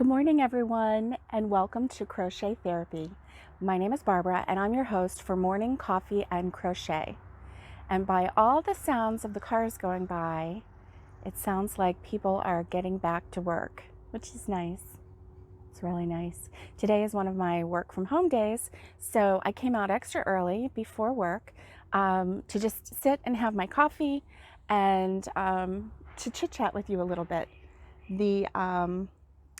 Good morning, everyone, and welcome to Crochet Therapy. My name is Barbara, and I'm your host for Morning Coffee and Crochet. And by all the sounds of the cars going by, it sounds like people are getting back to work, which is nice. It's really nice. Today is one of my work from home days, so I came out extra early before work to just sit and have my coffee and to chit-chat with you a little bit. The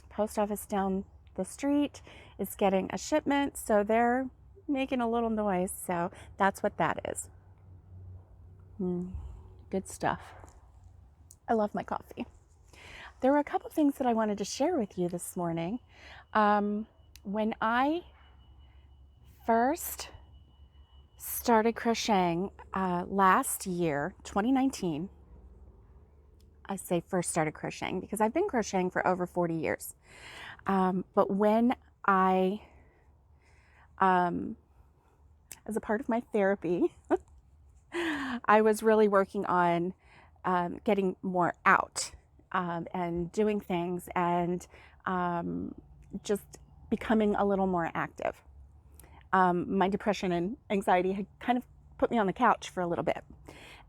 post office down the street is getting a shipment, so they're making a little noise, so that's what that is. Good stuff. I love my coffee. There were a couple things that I wanted to share with you this morning. When I first started crocheting last year, 2019, I say first started crocheting because I've been crocheting for over 40 years. But when I, as a part of my therapy, I was really working on getting more out and doing things and just becoming a little more active. My depression and anxiety had kind of put me on the couch for a little bit.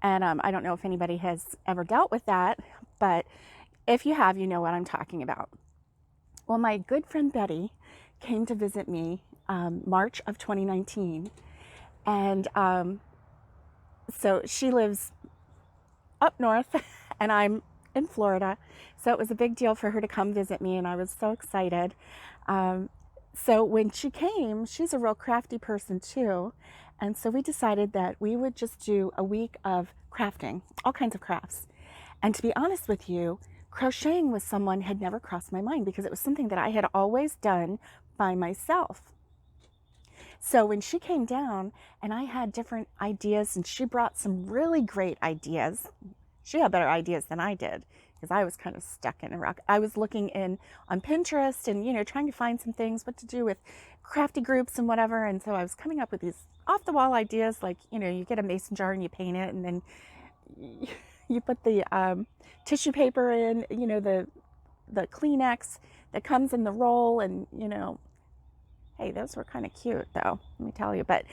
And I don't know if anybody has ever dealt with that, but if you have, you know what I'm talking about. Well, my good friend Betty came to visit me March of 2019. And so she lives up north and I'm in Florida. So it was a big deal for her to come visit me, and I was so excited. So when she came, she's a real crafty person too. And so we decided that we would just do a week of crafting, all kinds of crafts. And to be honest with you, crocheting with someone had never crossed my mind because it was something that I had always done by myself. So when she came down and I had different ideas and she brought some really great ideas, she had better ideas than I did because I was kind of stuck in a rock. I was looking on Pinterest and, trying to find some things, what to do with crafty groups and whatever. And so I was coming up with these off the wall ideas like, you get a mason jar and you paint it, and then you put the tissue paper in, the Kleenex that comes in the roll, and, hey, those were kind of cute though, let me tell you. But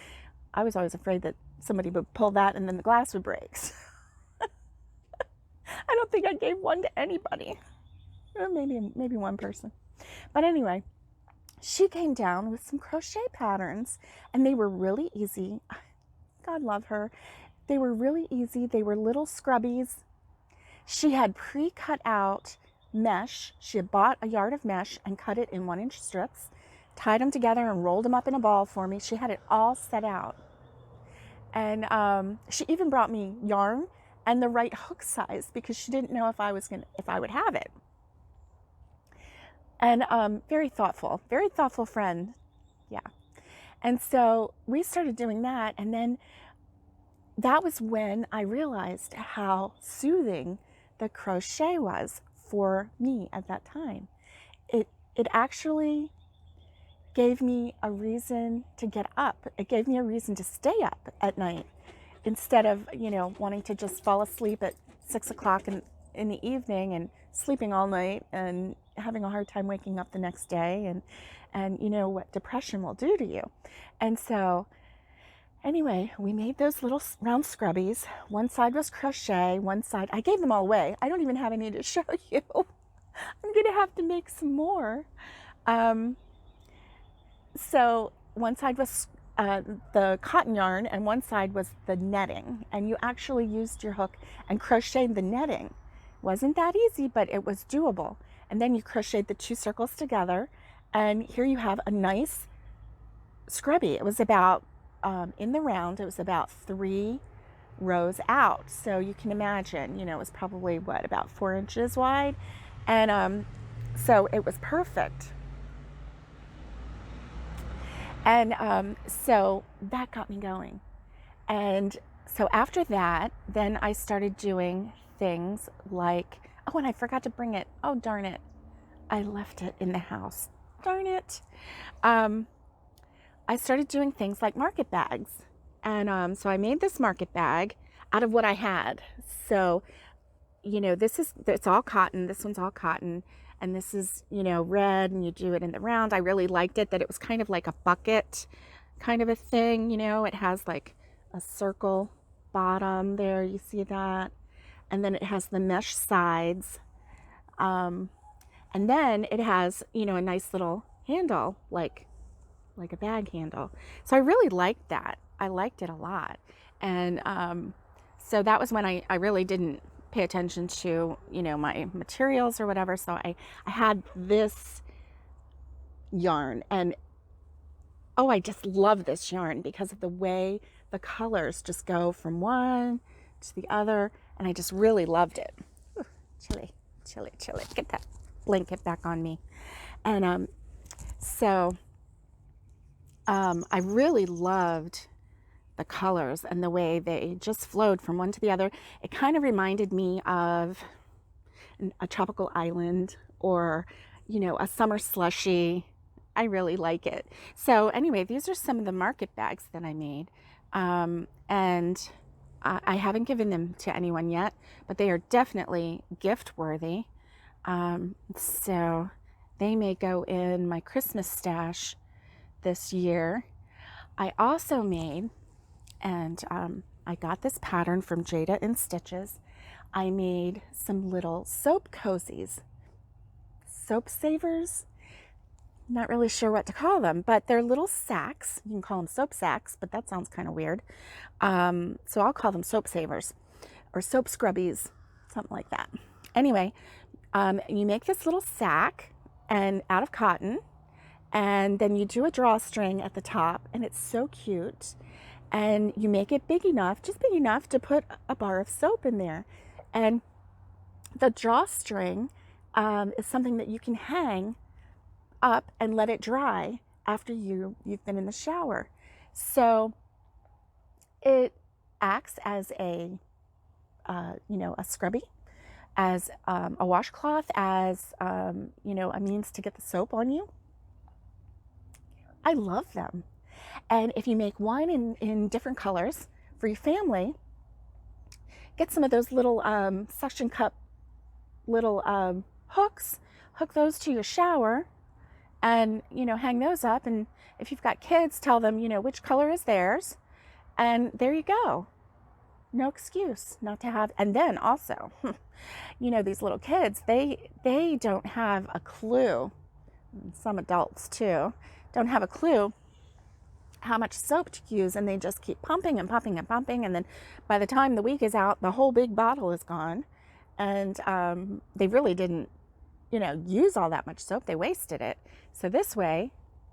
I was always afraid that somebody would pull that and then the glass would break. I don't think I gave one to anybody. Maybe one person. But anyway, she came down with some crochet patterns, and they were really easy. God love her. They were really easy. They were little scrubbies. She had pre-cut out mesh. She had bought a yard of mesh and cut it in 1-inch strips, tied them together and rolled them up in a ball for me. She had it all set out. And she even brought me yarn and the right hook size because she didn't know if I would have it. And very thoughtful friend. Yeah. And so we started doing that, and then that was when I realized how soothing the crochet was for me at that time. It actually gave me a reason to get up. It gave me a reason to stay up at night instead of, wanting to just fall asleep at 6 o'clock in the evening and sleeping all night and having a hard time waking up the next day, and you know what depression will do to you. And so anyway, we made those little round scrubbies. One side was crochet, one side, I gave them all away. I don't even have any to show you. I'm gonna have to make some more. So one side was the cotton yarn, and one side was the netting, and you actually used your hook and crocheted the netting. Wasn't that easy, but it was doable. And then you crocheted the 2 circles together, and here you have a nice scrubby. It was about in the round, it was about 3 rows out, so you can imagine, it was probably about 4 inches wide, and so it was perfect. And so that got me going. And so after that, then I started doing things like, oh, and I forgot to bring it. Oh, darn it. I left it in the house. Darn it. I started doing things like market bags. And so I made this market bag out of what I had. So, it's all cotton. This one's all cotton. and this is, you know, red, and you do it in the round. I really liked it that it was kind of like a bucket kind of a thing, you know. It has like a circle bottom there, you see that, and then it has the mesh sides, and then it has, you know, a nice little handle, like a bag handle. So I really liked that. I liked it a lot. And so that was when I really didn't pay attention to, you know, my materials or whatever. So I had this yarn, and oh, I just love this yarn because of the way the colors just go from one to the other. And I just really loved it. Ooh, chilly, chilly, chilly. Get that blanket back on me. And so I really loved the colors and the way they just flowed from one to the other. It kind of reminded me of a tropical island, or, you know, a summer slushy. I really like it. So anyway, these are some of the market bags that I made. And I haven't given them to anyone yet, but they are definitely gift worthy. So they may go in my Christmas stash this year. I also made, and I got this pattern from Jada in Stitches. I made some little soap cozies, soap savers. Not really sure what to call them, but they're little sacks. You can call them soap sacks, but that sounds kind of weird. So I'll call them soap savers or soap scrubbies, something like that. Anyway, you make this little sack and out of cotton, and then you do a drawstring at the top, and it's so cute. And you make it big enough, just big enough to put a bar of soap in there. And the drawstring is something that you can hang up and let it dry after you've been in the shower. So it acts as a you know, a scrubby, as a washcloth, as you know, a means to get the soap on you. I love them. And if you make one in different colors for your family, get some of those little suction cup little hooks, hook those to your shower, and, you know, hang those up. And if you've got kids, tell them, you know, which color is theirs, and there you go. No excuse not to have. And then also, you know, these little kids, they don't have a clue. Some adults too don't have a clue how much soap to use, and they just keep pumping and pumping and pumping, and then by the time the week is out, the whole big bottle is gone, and they really didn't, you know, use all that much soap. They wasted it. So this way,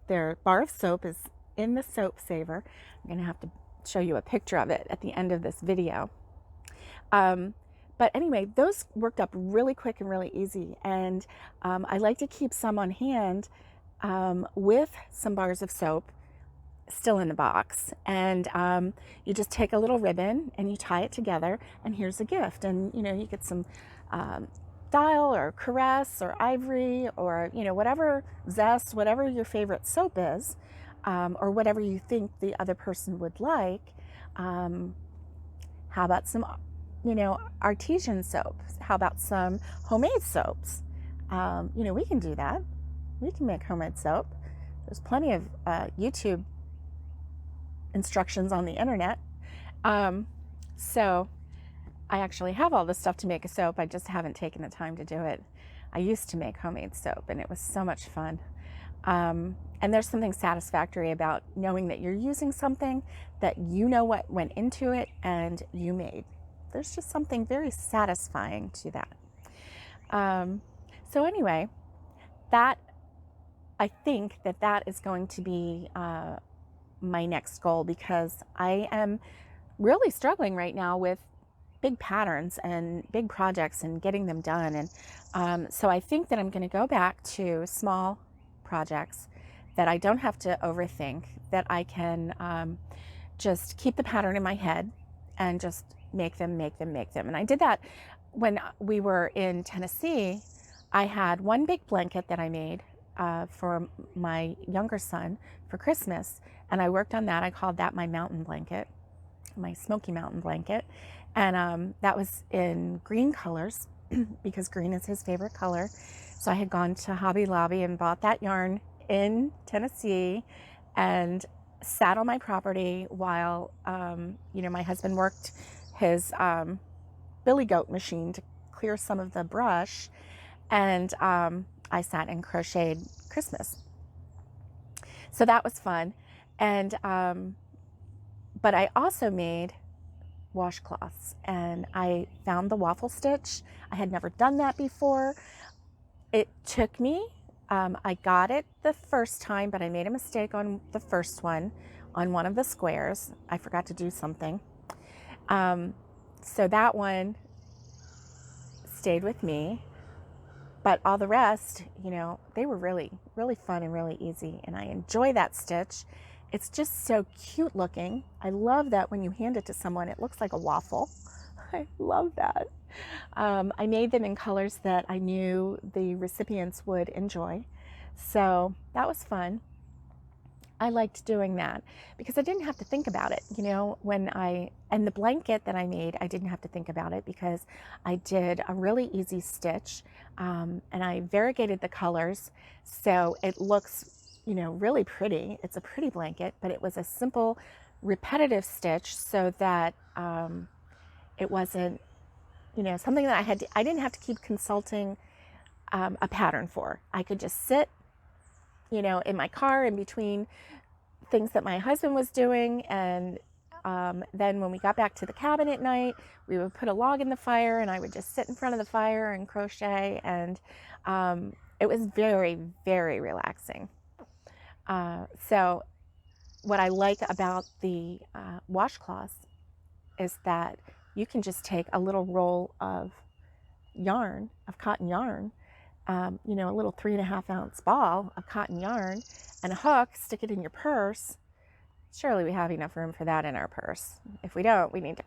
their bar of soap is in the soap saver. I'm gonna have to show you a picture of it at the end of this video. But anyway, those worked up really quick and really easy, and I like to keep some on hand with some bars of soap still in the box, and you just take a little ribbon and you tie it together, and here's a gift. And, you know, you get some Dial or Caress or Ivory, or, you know, whatever, Zest, whatever your favorite soap is, or whatever you think the other person would like. How about some, you know, artesian soaps? How about some homemade soaps? You know, we can do that. We can make homemade soap. There's plenty of YouTube instructions on the internet. So I actually have all this stuff to make a soap. I just haven't taken the time to do it. I used to make homemade soap, and it was so much fun. And there's something satisfactory about knowing that you're using something that you know what went into it and you made. There's just something very satisfying to that. So anyway, that, I think that is going to be my next goal, because I am really struggling right now with big patterns and big projects and getting them done. And so I think that I'm going to go back to small projects that I don't have to overthink, that I can just keep the pattern in my head and just make them. And I did that when we were in Tennessee. I had one big blanket that I made for my younger son for Christmas, and I worked on that. I called that my mountain blanket, my Smoky Mountain blanket, and that was in green colors because green is his favorite color. So I had gone to Hobby Lobby and bought that yarn in Tennessee and sat on my property while, my husband worked his billy goat machine to clear some of the brush. And I sat and crocheted Christmas. So that was fun. And, but I also made washcloths, and I found the waffle stitch. I had never done that before. It took me, I got it the first time, but I made a mistake on the first one, on one of the squares. I forgot to do something. So that one stayed with me, but all the rest, they were really, really fun and really easy. And I enjoy that stitch. It's just so cute looking. I love that when you hand it to someone, it looks like a waffle. I love that. I made them in colors that I knew the recipients would enjoy. So that was fun. I liked doing that because I didn't have to think about it. And the blanket that I made, I didn't have to think about it because I did a really easy stitch, and I variegated the colors. So it looks, really pretty. It's a pretty blanket, but it was a simple repetitive stitch so that, it wasn't, something that I didn't have to keep consulting, a pattern for. I could just sit, in my car in between things that my husband was doing. And then when we got back to the cabin at night, we would put a log in the fire and I would just sit in front of the fire and crochet. And it was very, very relaxing. So what I like about the washcloths is that you can just take a little roll of yarn, of cotton yarn, a little 3.5 ounce ball of cotton yarn and a hook, stick it in your purse. Surely we have enough room for that in our purse. If we don't, we need to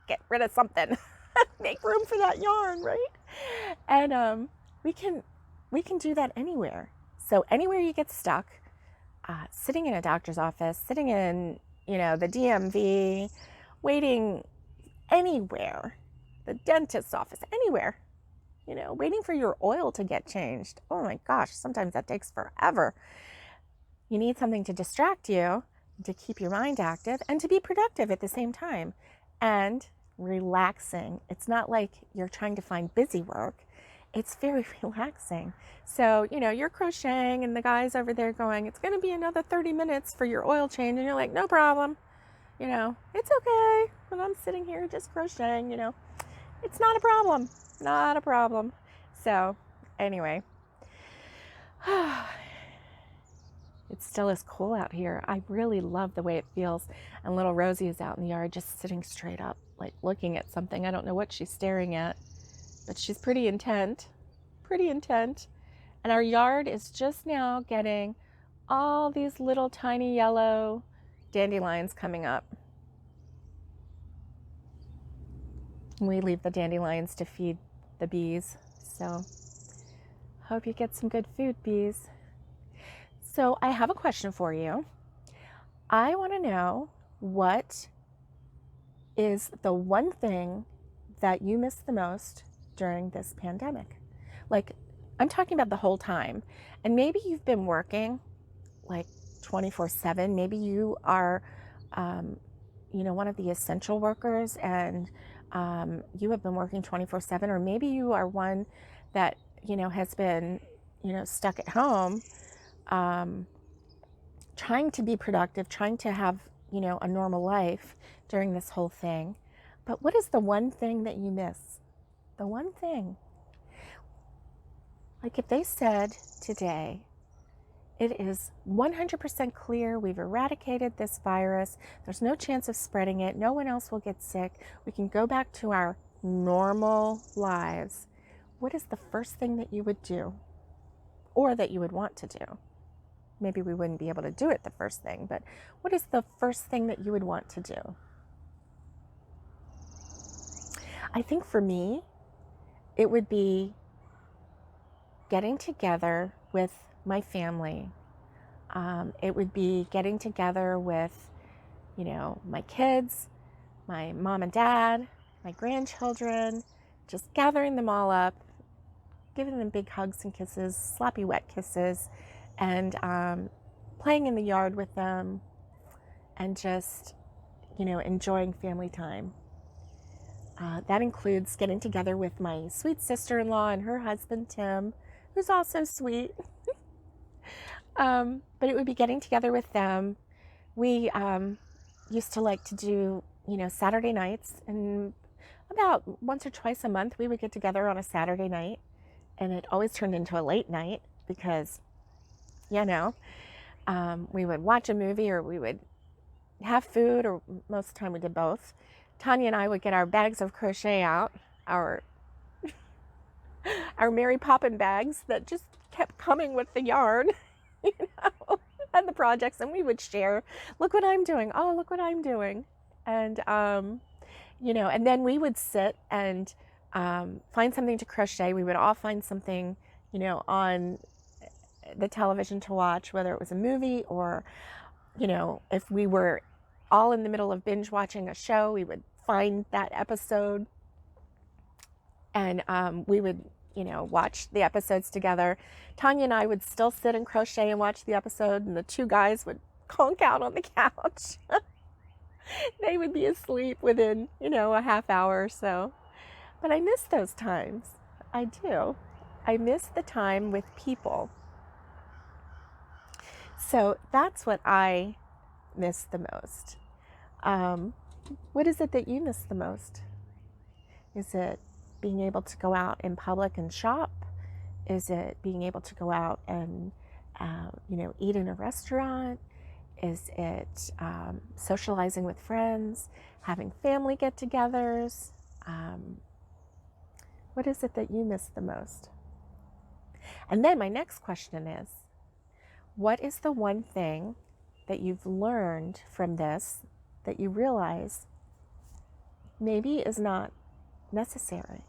get rid of something, make room for that yarn, right? And we can do that anywhere. So anywhere you get stuck, sitting in a doctor's office, sitting in, the DMV, waiting anywhere, the dentist's office, anywhere, waiting for your oil to get changed. Oh my gosh, sometimes that takes forever. You need something to distract you, to keep your mind active, and to be productive at the same time, and relaxing. It's not like you're trying to find busy work. It's very relaxing. So, you're crocheting and the guy's over there going, it's going to be another 30 minutes for your oil change. And you're like, no problem. It's okay. When I'm sitting here just crocheting, it's not a problem. Not a problem. So anyway, it still is cool out here. I really love the way it feels. And little Rosie is out in the yard just sitting straight up, like looking at something. I don't know what she's staring at, but she's pretty intent. And our yard is just now getting all these little tiny yellow dandelions coming up. We leave the dandelions to feed the bees. So hope you get some good food, bees. So I have a question for you. I want to know, what is the one thing that you miss the most during this pandemic? Like, I'm talking about the whole time. And maybe you've been working like 24/7. Maybe you are, one of the essential workers, and you have been working 24/7. Or maybe you are one that, has been, stuck at home, trying to be productive, trying to have, a normal life during this whole thing. But what is the one thing that you miss? The one thing. Like if they said today, it is 100% clear we've eradicated this virus, there's no chance of spreading it, no one else will get sick, we can go back to our normal lives, what is the first thing that you would do? Or that you would want to do? Maybe we wouldn't be able to do it the first thing, but what is the first thing that you would want to do? I think for me, it would be getting together with my family. It would be getting together with, my kids, my mom and dad, my grandchildren, just gathering them all up, giving them big hugs and kisses, sloppy wet kisses, and playing in the yard with them, and just, enjoying family time. That includes getting together with my sweet sister-in-law and her husband, Tim, who's also sweet. But it would be getting together with them. We used to like to do, Saturday nights, and about once or twice a month we would get together on a Saturday night, and it always turned into a late night because, we would watch a movie, or we would have food, or most of the time we did both. Tanya and I would get our bags of crochet out, our Mary Poppin bags that just kept coming with the yarn, and the projects, and we would share, look what I'm doing, oh, look what I'm doing. And, and then we would sit and find something to crochet. We would all find something, on the television to watch, whether it was a movie or, if we were all in the middle of binge watching a show, we would find that episode, and we would, watch the episodes together. Tanya and I would still sit and crochet and watch the episode, and the two guys would conk out on the couch. They would be asleep within, a half hour or so. But I miss those times. I do. I miss the time with people. So that's what I miss the most. What is it that you miss the most? Is it being able to go out in public and shop? Is it being able to go out and, eat in a restaurant? Is it socializing with friends, having family get-togethers? What is it that you miss the most? And then my next question is, what is the one thing that you've learned from this that you realize maybe is not necessary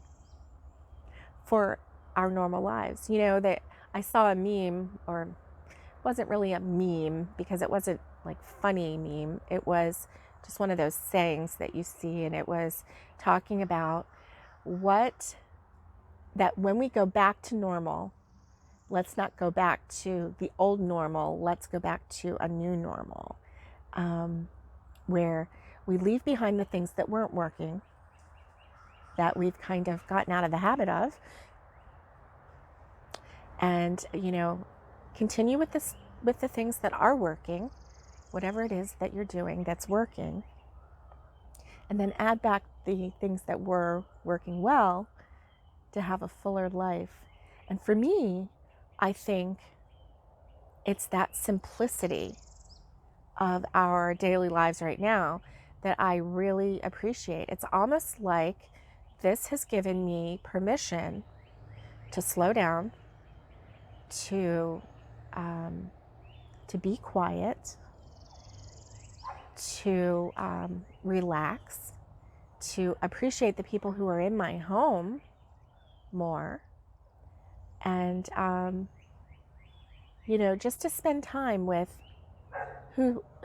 for our normal lives? That I saw a meme, or it wasn't really a meme because it wasn't like funny meme. It was just one of those sayings that you see, and it was talking about that when we go back to normal, let's not go back to the old normal. Let's go back to a new normal, where we leave behind the things that weren't working, that we've kind of gotten out of the habit of, and, continue with the things that are working, whatever it is that you're doing that's working, and then add back the things that were working well to have a fuller life. And for me, I think it's that simplicity of our daily lives right now that I really appreciate. It's almost like this has given me permission to slow down, to be quiet, to relax, to appreciate the people who are in my home more, and just to spend time with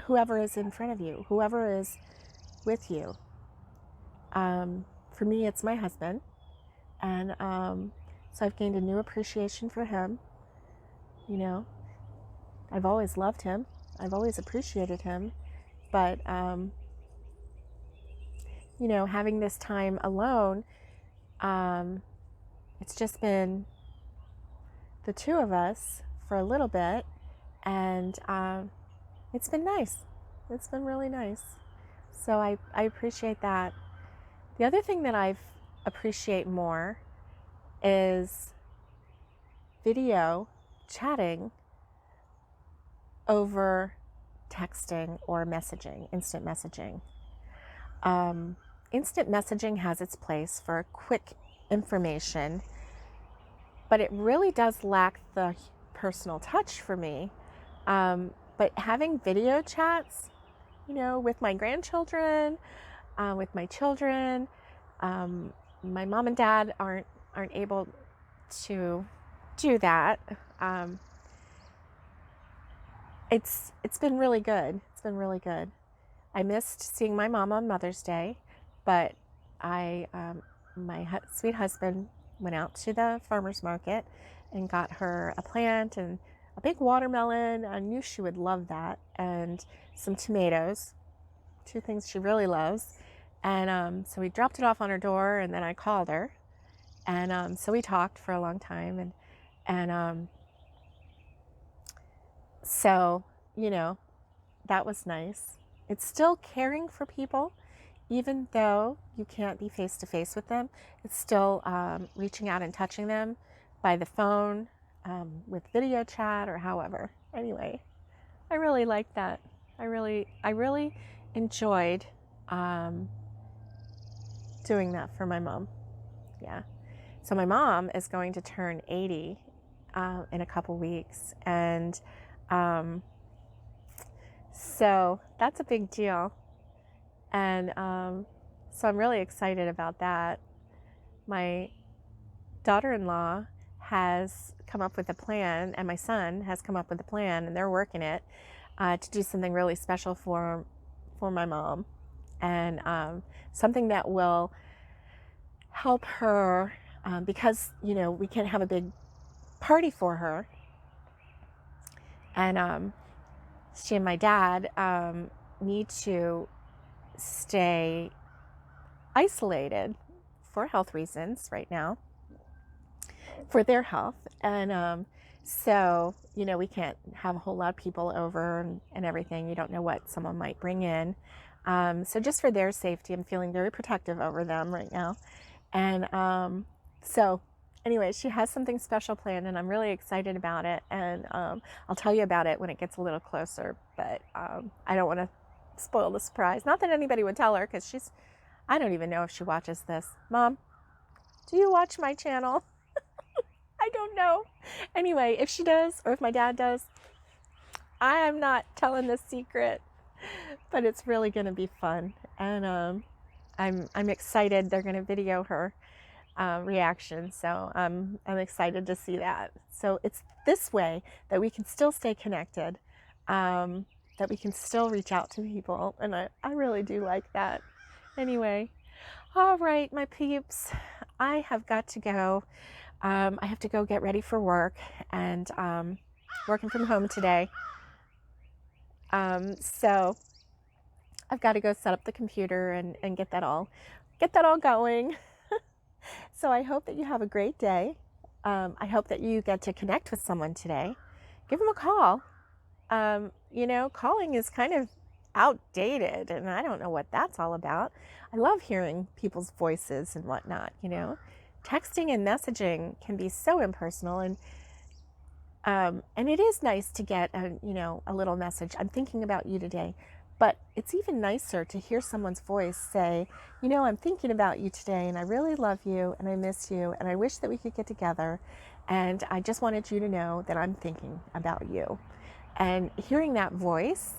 whoever is in front of you, whoever is with you. For me, it's my husband, and so I've gained a new appreciation for him. I've always loved him, I've always appreciated him, but having this time alone, it's just been the two of us for a little bit, and it's been nice. It's been really nice. So I appreciate that. The other thing that I appreciate more is video chatting over texting or messaging, instant messaging. Instant messaging has its place for quick information, but it really does lack the personal touch for me. But having video chats, with my grandchildren, with my children, my mom and dad aren't able to do that. It's been really good. It's been really good. I missed seeing my mom on Mother's Day, but my sweet husband went out to the farmer's market and got her a plant and a big watermelon. I knew she would love that, and some tomatoes, two things she really loves. And so we dropped it off on her door, and then I called her, and so we talked for a long time, and so, you know, that was nice. It's still caring for people, even though you can't be face to face with them. It's still reaching out and touching them by the phone, with video chat or however. Anyway, I really liked that. I really enjoyed doing that for my mom. Yeah. So my mom is going to turn 80 in a couple weeks, and so that's a big deal. And so I'm really excited about that. My daughter-in-law has come up with a plan, and my son has come up with a plan, and they're working it to do something really special for my mom, and something that will help her, because, you know, we can't have a big party for her, and she and my dad need to stay isolated for health reasons right now, for their health. And so, you know, we can't have a whole lot of people over and everything. You don't know what someone might bring in. So just for their safety, I'm feeling very protective over them right now. And so anyway, she has something special planned, and I'm really excited about it. And I'll tell you about it when it gets a little closer, but I don't want to spoil the surprise. Not that anybody would tell her, because I don't even know if she watches this. Mom, do you watch my channel? I don't know. Anyway, if she does, or if my dad does, I am not telling this secret, but it's really going to be fun. And I'm excited. They're going to video her reaction, so I'm excited to see that. So it's this way that we can still stay connected, that we can still reach out to people, and I really do like that. Anyway, all right, my peeps, I have got to go. I have to go get ready for work, and working from home today. So I've got to go set up the computer and get that all going. So I hope that you have a great day. I hope that you get to connect with someone today. Give them a call. You know, calling is kind of outdated, and I don't know what that's all about. I love hearing people's voices and whatnot, you know. Texting and messaging can be so impersonal, and it is nice to get a little message. I'm thinking about you today. But it's even nicer to hear someone's voice say, you know, I'm thinking about you today, and I really love you, and I miss you, and I wish that we could get together, and I just wanted you to know that I'm thinking about you. And hearing that voice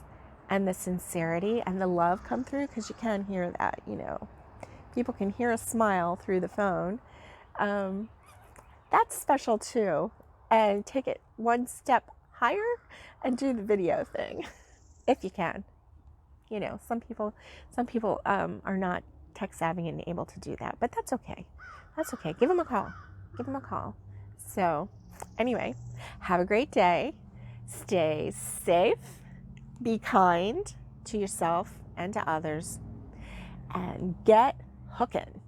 and the sincerity and the love come through, because you can hear that, you know. People can hear a smile through the phone. That's special too. And take it one step higher and do the video thing, if you can. You know, some people are not tech savvy and able to do that, but that's okay. That's okay. Give them a call. So anyway, have a great day. Stay safe. Be kind to yourself and to others. And get hooking.